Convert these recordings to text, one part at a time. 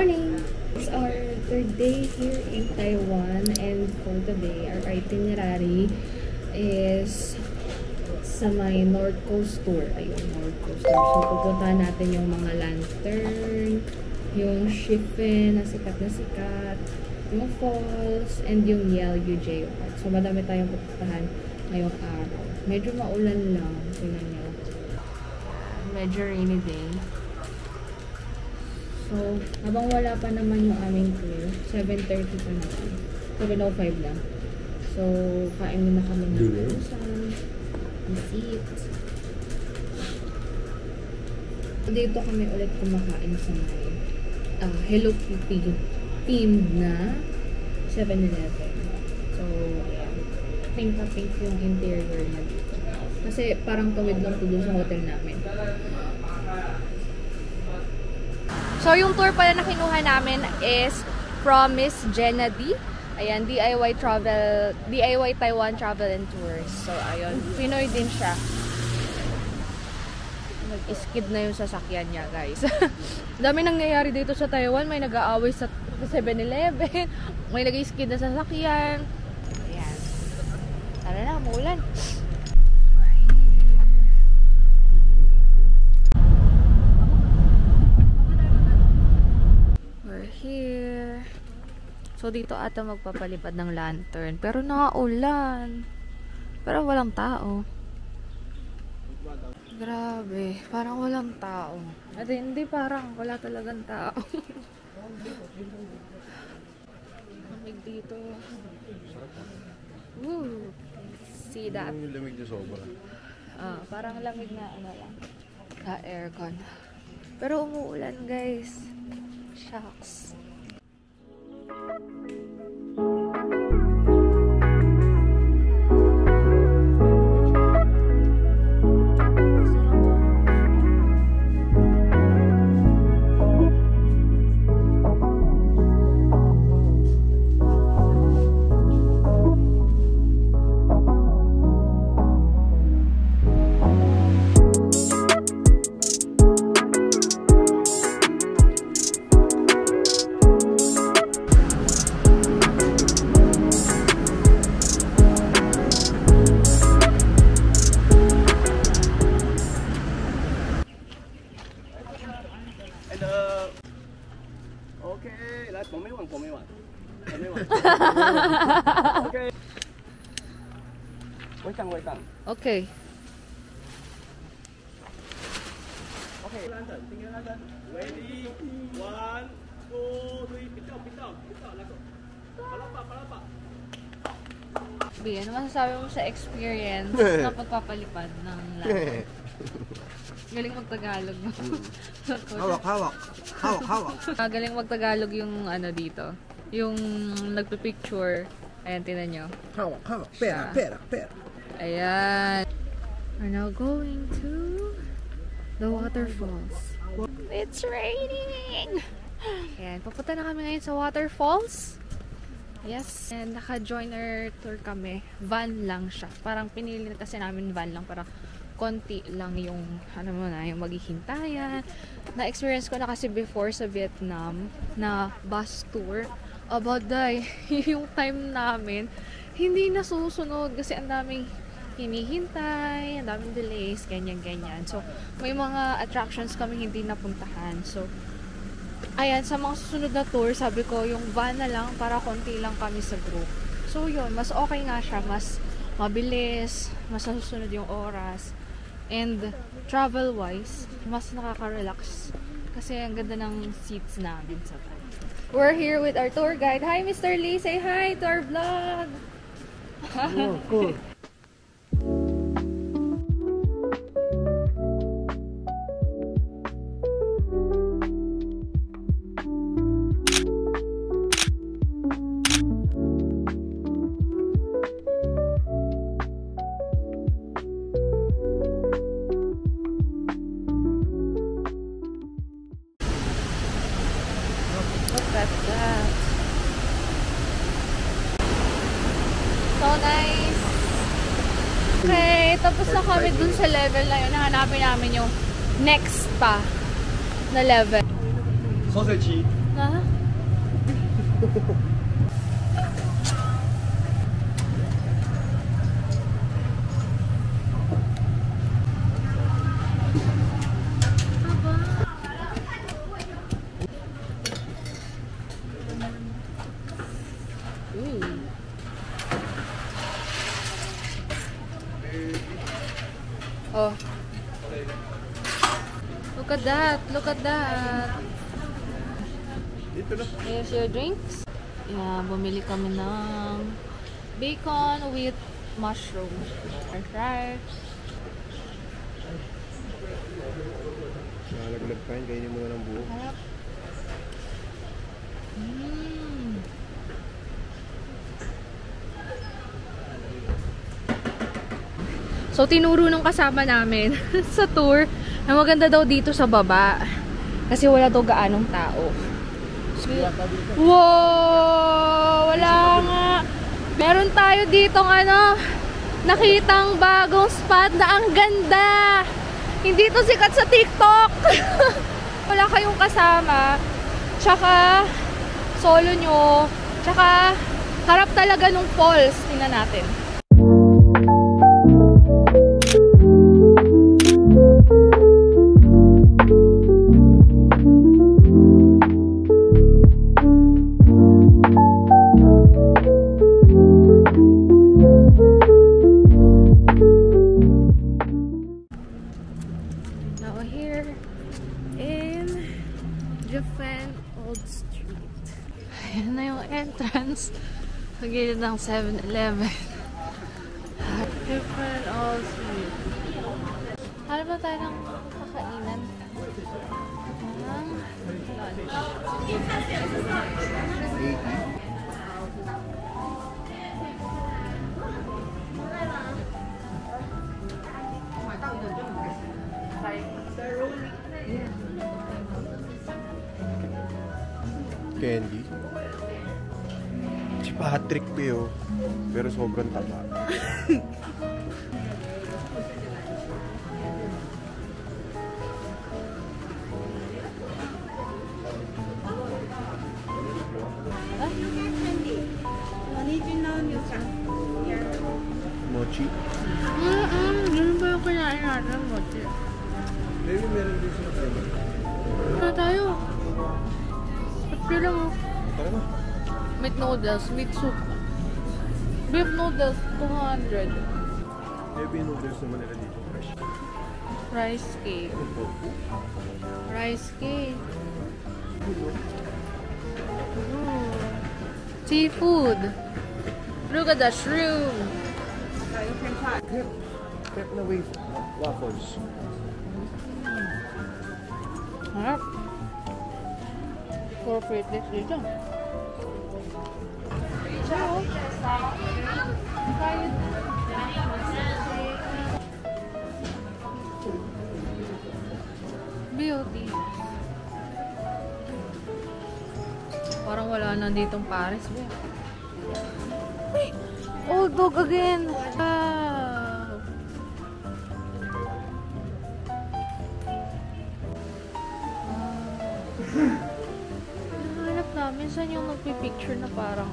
morning! It's our third day here in Taiwan, and for today, our itinerary is sa may North Coast Tour. Ayun, North Coast Tour. So, pupuntahan natin yung mga lantern, yung Shifen na sikat, yung falls, and yung Yeoyu Geopark. So, madami tayong pupuntahan ngayong araw. Medyo maulan lang. Tingnan nyo. Medyo rainy day. So, habang wala pa naman yung aming tour, 7:30 pa naman. 7:05 lang. So, kain muna kami ng almusal. Visit. Dito kami ulit kumakain sa may Hello Kitty themed na 7-Eleven. So, ayan. Pink yung interior niya dito. Kasi parang tuwid lang po dun sa hotel namin. So, yung tour pala na kinuha namin is from Miss Jenna D. Ayan, DIY Taiwan Travel and Tours. So, ayun. Pinoy din siya. Nag-skid na yung sasakyan niya, guys. Dami nangyayari dito sa Taiwan. May nag-aaway sa 7-Eleven. May nag-skid na sasakyan. Ayan. Tara na, umuulan. We're here. So, dito ata magpapalipad ng lantern. Pero nakaulan. Pero walang tao. Grabe. Parang walang tao. At hindi, parang wala talagang tao. Lamig dito. Woo! See that? Lamig na sobra. Parang lamig na ano lang. Na aircon. Pero umuulan, guys. Shucks. Okay. Okay, lantern. Tinggal lantern. Ready? 1, 2, 3. Pitaw. Lago. Palapa. B, ano masasabi mo sa experience na pagpapalipad ng lantern? Galing magtagalog mo. Hawak. Galing magtagalog yung ano dito. Yung nagpipicture. Ayan, tinan nyo. Hawak. Pera. Ayan. We're now going to the waterfalls. It's raining! Ayan, papunta na kami ngayon sa waterfalls. Yes. And naka-joiner tour kami. Van lang siya. Parang pinili kasi namin van lang. Parang konti lang yung, yung maghihintayan. Na-experience ko na kasi before sa Vietnam na bus tour. About yung time namin, hindi nasusunod kasi ang daming hinihintay, ang daming delays, ganyan. So, may mga attractions kami hindi napuntahan. So, ayan, sa mga susunod na tour, sabi ko, yung van na lang para konti lang kami sa group. So, yun, mas okay nga siya, mas mabilis, mas nasusunod yung oras. And, travel-wise, mas nakaka-relax. Kasi ang ganda ng seats namin sa van. We're here with our tour guide. Hi, Mr. Lee! Say hi to our vlog! Cool. Look at that. So nice. Okay, tapos na kami dun sa level na yun. Hanapin namin yung next pa na level. Sausage. Na? Oh. Look at that. Look at that. Here's your drinks. Yeah, bumili kami ng bacon with mushroom. Right. Nalaglag pa yun, kainin mo na ng buo. Harap. So, tinuro nung kasama namin sa tour na maganda daw dito sa baba. Kasi wala daw gaanong tao. So, wow! Wala nga. Meron tayo ditong nakitang bagong spot na ang ganda. Hindi to sikat sa TikTok. Wala kayong kasama. Tsaka, solo nyo. Tsaka, harap talaga nung falls. Tingnan natin. Ayan na yung entrance. Sa gilid ng 7-Eleven. Different Old Street. Ano ba tayo ng kakainan? Candy. Si Patrick Pio. Pero sobrang taba. Mochi. Ganun ba yung kinain natin? Mochi. Maybe meron din sila tayo. Ano tayo? Pati lang oh. Tara na. Meat noodles, meat soup. Beef noodles, 200. Maybe noodles naman nila dito fresh. Rice cake. Rice cake. Ooh. Seafood. Look at the shrimp. Crep na waffles. Harap. Corporate legs dito. Beauty. Parang wala na ditong Paris. Ay! Old dog again! Wow! Hinahanap namin saan yung nagpipicture na parang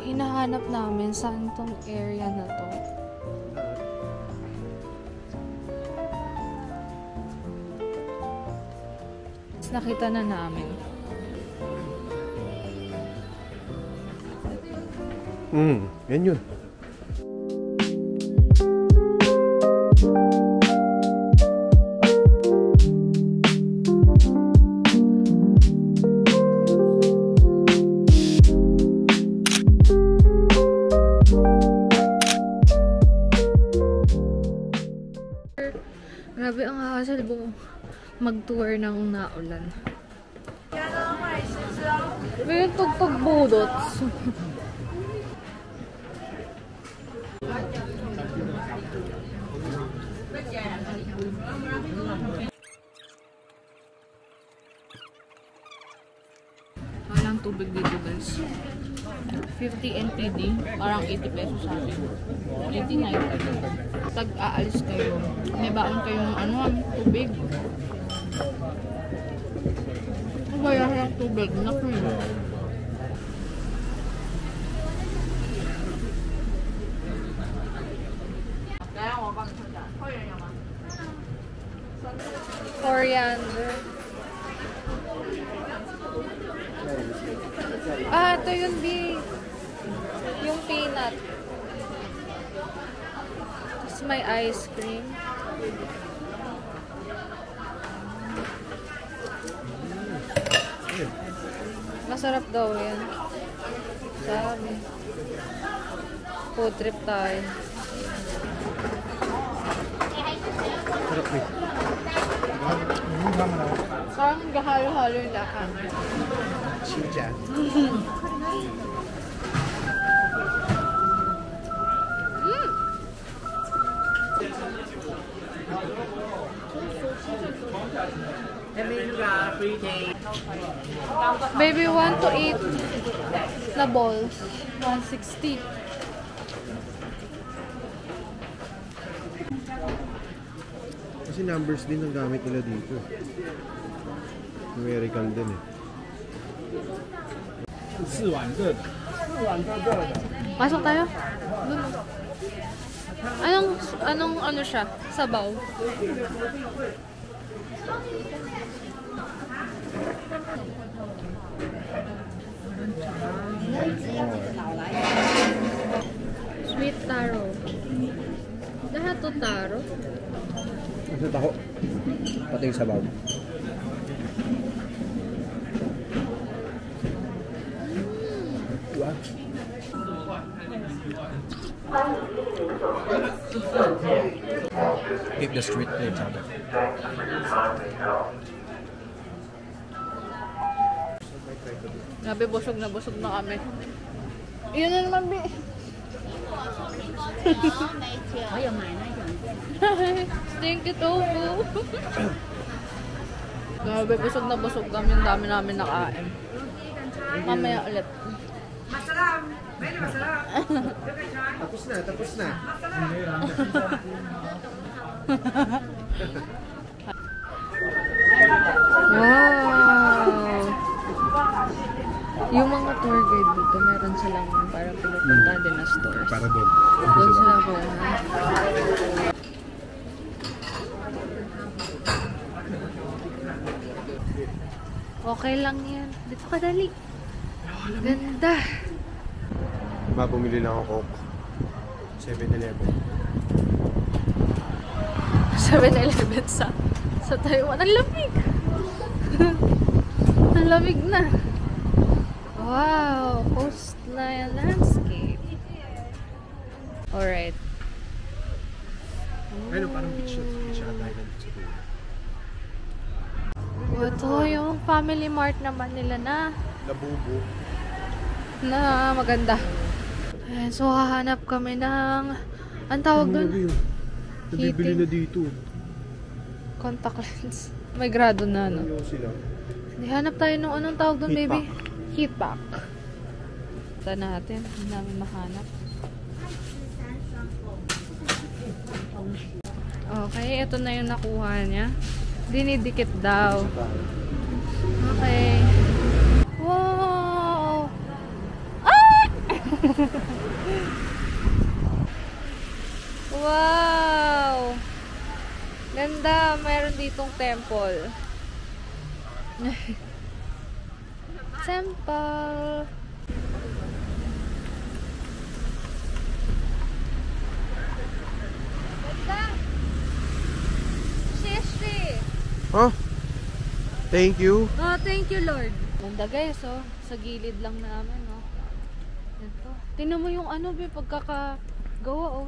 hinahanap namin saan tong area na to. Nakita na namin. Yan yun. Grabe ang hassle mag-tour ng naulan. May tugtog budots. Walang tubig dito guys. 50 NTD, parang 80 pesos sa atin. 89. Tag-aalis kayo. May baon kayong tubig. Wala lang tubig. Naku. Coriander. Ah, ito yun, B. Yung peanut. Tapos may ice cream. Masarap daw yan. Sabi. Food trip tayo. Sarap eh. Parang gahalo-halo yung lahat. Chicha. Baby, want to eat na balls. 160. Kasi numbers din ang gamit nila dito. Numerical din eh. 4碗热的，4碗热的。 Pasok tayo. Dun. Anong ano siya? Sabaw. Sweet taro. Lahat to taro. Kasi taho. Pati yung sabaw. Diba? Keep the street clean, sabi. Grabe, busog na kami. Yun na naman, Bi. Thank you, Tofu. Grabe, busog na busog kami. Yung dami namin nakain. Mamaya ulit. Tapos na, tapos na. Wow! Yung mga tour guide dito, meron silang parang pinupuntahan din na stores. Para doon. Doon sila po. Okay lang yan. Dito ka dali. Ganda. Bumili lang ako Coke. 7-Eleven. 7-Eleven sa Taiwan. Ang lamig! Ang lamig na. Wow! Coastline landscape. Alright. Ayun, parang beach island sa dulo. Ito yung Family Mart naman nila na maganda. Ayan, so hahanap kami ng ang tawag doon? Nabibili na dito. Contact lens. May grado na, no? Ano sila? Hindi, hanap tayo nung anong tawag doon, Heat baby? pack. Heat pack. Ito natin. Hindi namin mahanap. Okay, ito na yung nakuha niya. Dinidikit daw. Okay. Wow! Ah! Wow! Ganda. Mayroon ditong temple. Temple. Ganda. Sishi. Huh? Thank you. Oh, thank you, Lord. Ganda, guys, oh. Sa gilid lang namin, oh. Ito. Tingnan mo yung ano, pagkakagawa, oh.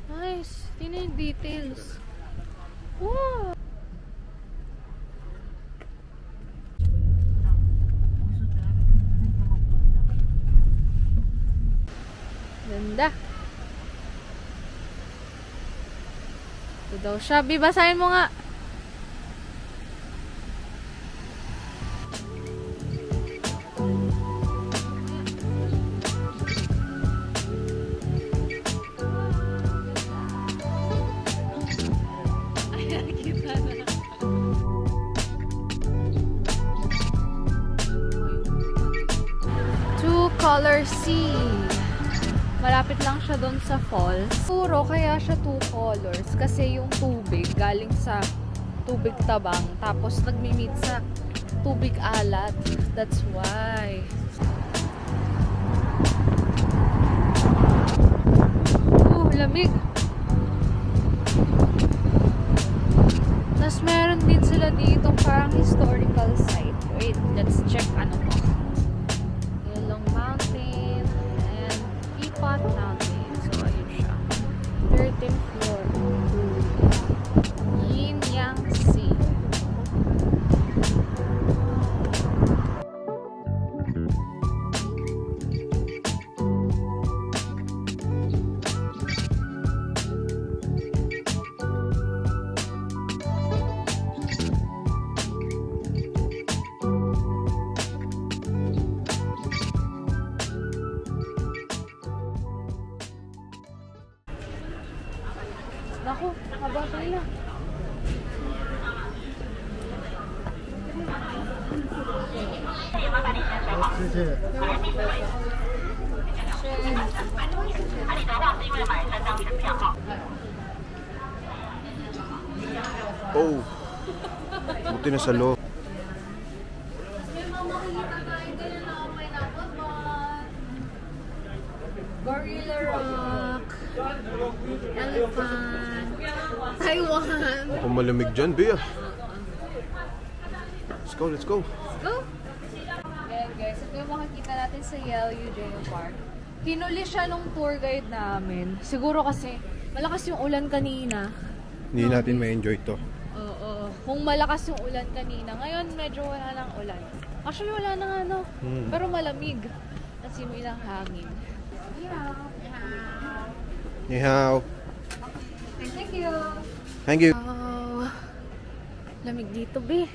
Nice. Tingnan yung details. Wow. Ganda. Ito daw siya. Bibasahin mo nga. Sea. Malapit lang siya doon sa falls. Puro kaya siya 2 colors kasi yung tubig galing sa tubig tabang tapos nagmi-meet sa tubig alat. That's why. Lamig. Tapos meron din sila dito parang historical site. Wait, let's check ano po. Yellow Mountain and Teapot Mountain. So, ayun siya. 13th floor. Yin Yang Sea. Naku, haba pala. Oh. Buti na sa loob. Gorilla Rock. Elephant. Taiwan. Kung malamig dyan, Bea. Let's go, let's go. Let's go! Ayan guys, ito yung makikita natin sa Yellow Geopark. Hinuli siya nung tour guide namin. Siguro kasi malakas yung ulan kanina. Hindi natin ma-enjoy to. Oo. Kung malakas yung ulan kanina. Ngayon medyo wala lang ulan. Actually wala na nga no. Pero malamig. Kasi may ilang hangin. Ni hao. Thank you. Thank you. Oh, lamig dito, be.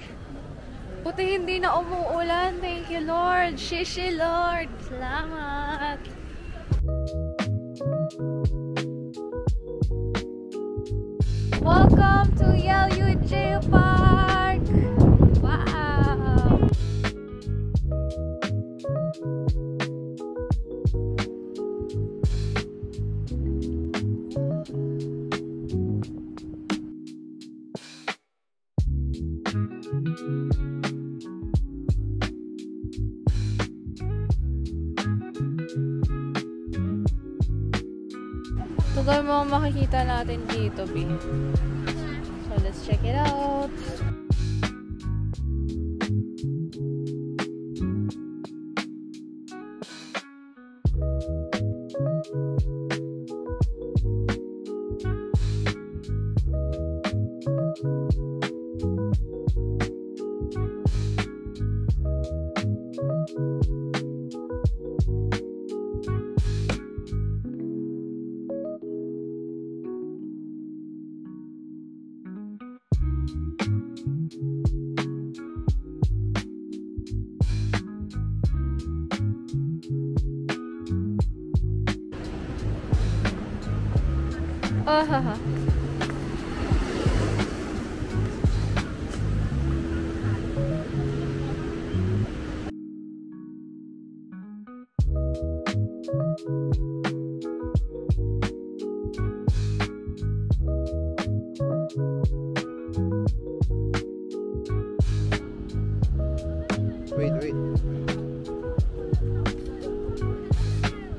Buti hindi na umuulan. Thank you, Lord. Shishi, Lord. Salamat. Welcome to Yellow Geopark. Wow. Ito daw mga makikita natin dito, B. So, let's check it out. Haha.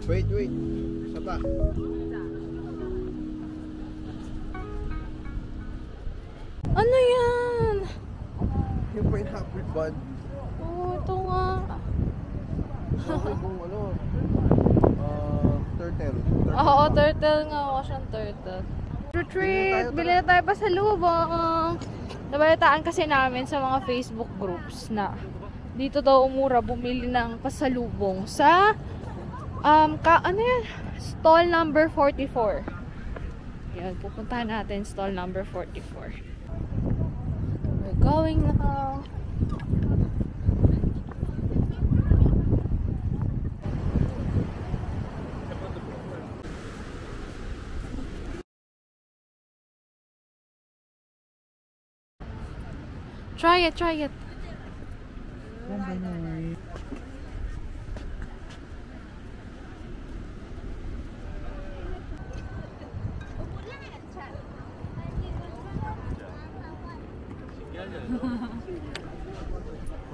Wait. Wait. Isa pa. Ano yan? Yung pineapple bud. Oo, ito nga. Yung ano, turtle. Oo, turtle nga. Ako siyang turtle. Retreat! Bili na tayo pa sa lubong. Nabalitaan kasi namin sa mga Facebook groups na dito daw umura bumili ng pasalubong sa ano yan? Stall number 44. Yan, pupuntahan natin stall number 44. We're going now. Try it.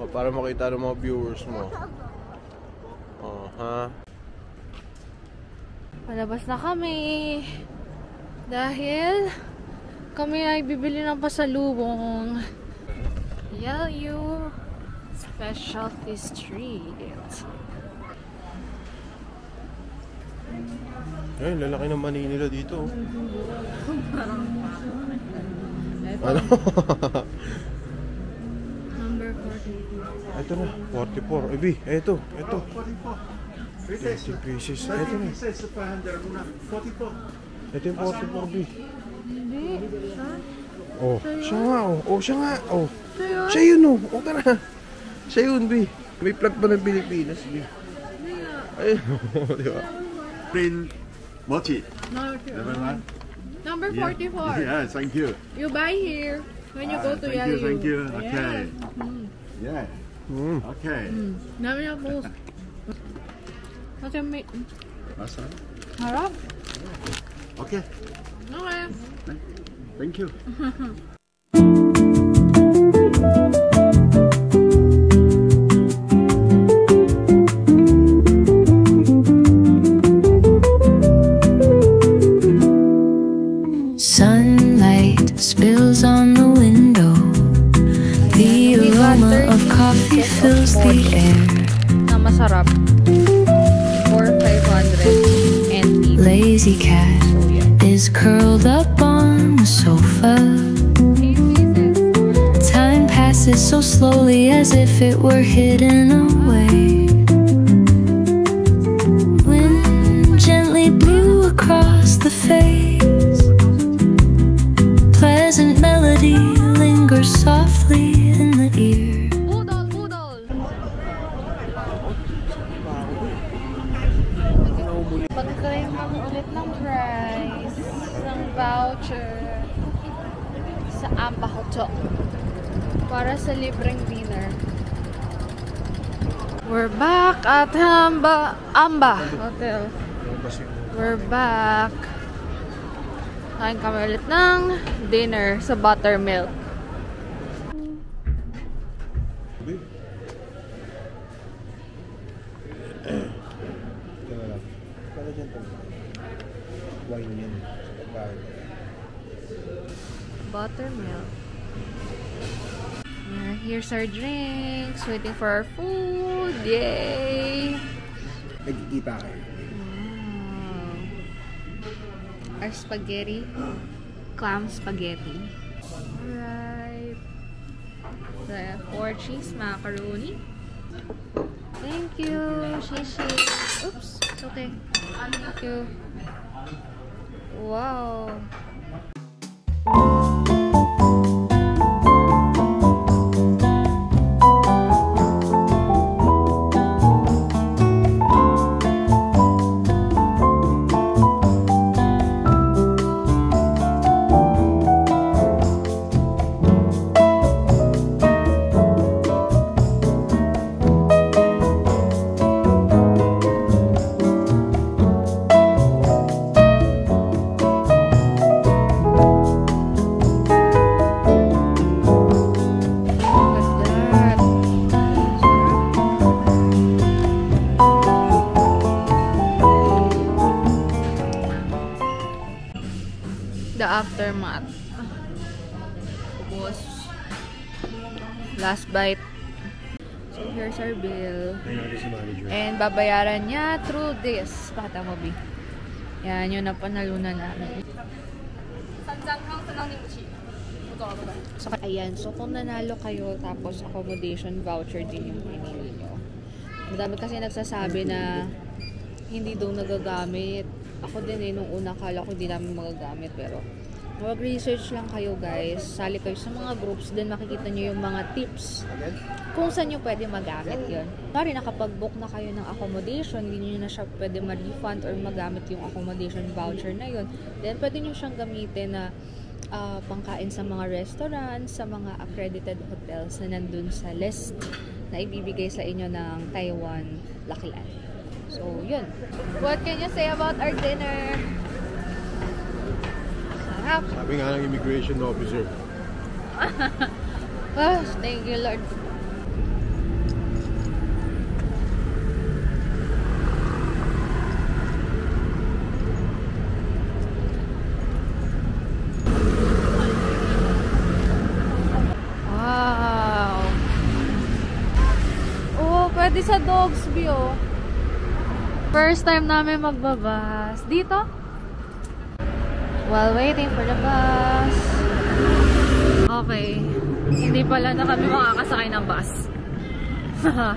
Oh, para makita ng mga viewers mo. Palabas na kami. Dahil kami ay bibili ng pasalubong. Yayu Specialty Street. Ay, lalaki ng mani nila dito. Ito. Ano? Number 44. Ito na, 44. Ebi, ito. 30 pieces. Ito na. Ito yung 44, B. Hindi. Oh, siya nga, oh. Oh, siya nga, oh. Siya Siya yun, oh. O, tara. Siya yun, B. May plug pa ng Pilipinas, B. Ayun, di ba? Print mochi. Number 44. Yeah, thank you. You buy here when you go to Yayu. Thank you. Okay. Yeah. Okay. Dami na po. Kasi may... Awesome. Harap. Okay. Okay. Thank you. Sunlight spills on the window. The aroma of coffee fills the air. Na masarap. 4,500 NT. Lazy cat is curled up on the sofa. Time passes so slowly as if it were hidden away. Wind gently blew across the face. Pleasant melody lingers softly in the ear. Budol! Pag-claim kami ulit ng price ng voucher sa Amba Hotel para sa libreng dinner. We're back at Amba Hotel. We're back. Kain kami ulit ng dinner sa buttermilk. Buttermilk. Here's our drinks. Waiting for our food. Yay! Nagkikita kayo. Our spaghetti. Clam spaghetti. Alright. The 4 cheese macaroni. Thank you. Shishi. Oops. It's okay. Thank you. Wow. The aftermath. Tapos, last bite. So, here's our bill. And babayaran niya through this. Pakita mo, B. Yan, yun ang panalunan namin. So, ayan. So, kung nanalo kayo, tapos accommodation voucher din yung pinili nyo. Madami kasi nagsasabi na hindi daw nagagamit. Ako din nung una kala ko hindi namin magagamit, pero mag-research lang kayo guys, sali kayo sa mga groups, then makikita nyo yung mga tips kung saan nyo pwede magamit yun. Sorry, nakapag-book na kayo ng accommodation, hindi nyo na siya pwede ma-refund or magamit yung accommodation voucher na yun, then pwede nyo siyang gamitin na pangkain sa mga restaurants, sa mga accredited hotels na nandun sa list na ibibigay sa inyo ng Taiwan Lucky Land. So, yun. What can you say about our dinner? Sarap. Sabi nga ng immigration officer, Ah, thank you, Lord. Wow. Oh, pwede sa Dogs View. First time namin magbabas. Dito? While waiting for the bus. Okay. Hindi pala na kami makakasakay ng bus. Wow.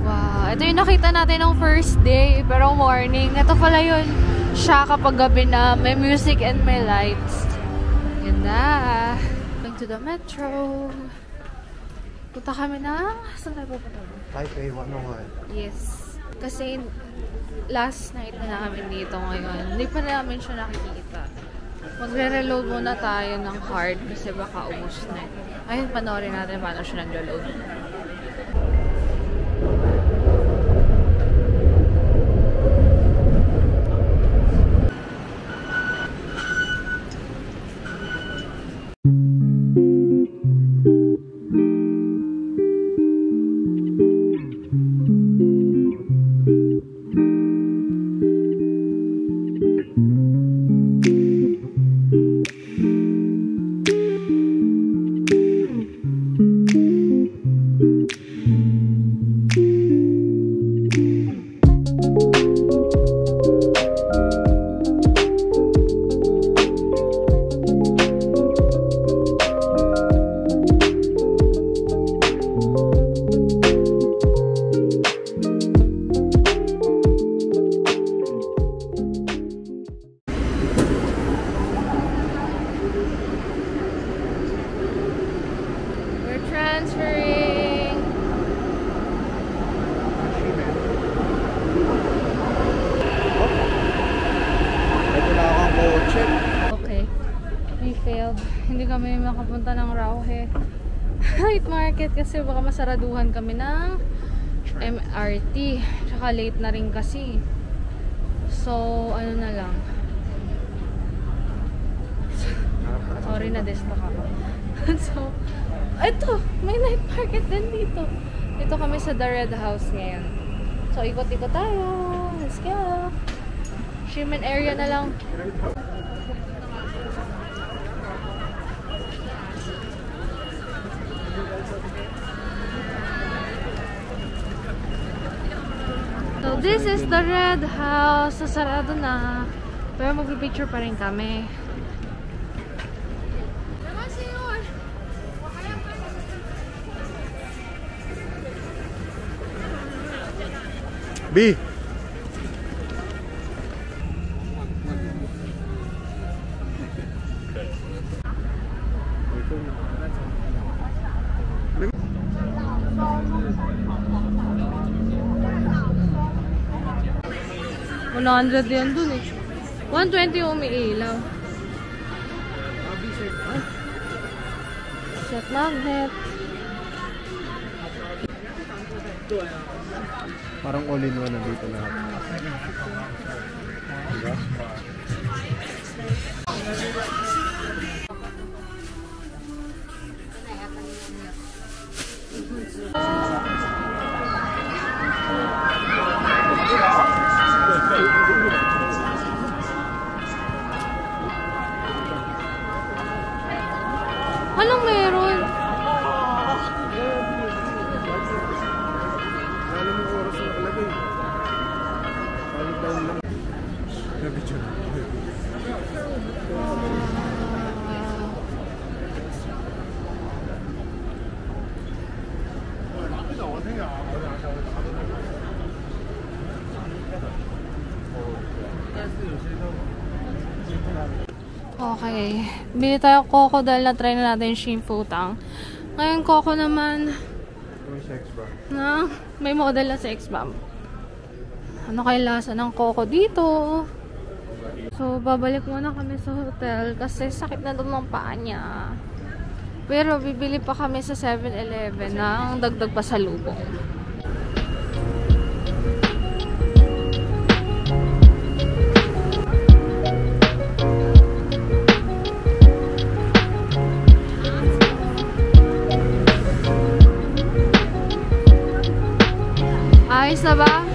Wow. Ito yung nakita natin ng first day. Pero morning. Ito pala yun siya kapag gabi na may music and may lights. Ganda. Going to the metro. Punta kami na... Saan tayo pupunta ba? Taipei 101. Yes. Kasi last night na namin dito ngayon. Hindi pa namin siya nakikita. Magre-reload muna tayo ng card kasi baka ubos na. Ayun, panoorin natin paano siya nag-reload. Transferring. Ito na akong kotse. Okay. We failed. Hindi kami makapunta ng Rauhe Night Market kasi baka masaraduhan kami ng MRT. Tsaka late na rin kasi. So, ano na lang. Sorry na destock ako. So, ito, may night market din dito. Dito kami sa The Red House ngayon. So, ikot-ikot tayo. Let's go. Shimen area na lang. So, this is The Red House. So, sarado na. Pero magpipicture pa rin kami. B. $100 yan dun eh. 120 yung umiilaw. Set magnet. Parang all-in-one na dito lahat. Diba? Anong meron? Alam mo oras na nakalagay. Palit down lang. Nabidyo. Okay. Bili tayo Coco dahil na-try na natin yung Shimfutang. Ngayon Coco naman May sex ba? na may model na sa X-Bomb. Ano kaya lasa ng Coco dito? So, babalik muna kami sa hotel kasi sakit na doon ng paa niya. Pero bibili pa kami sa 7-Eleven ng dagdag pasalubong. Ayos na ba?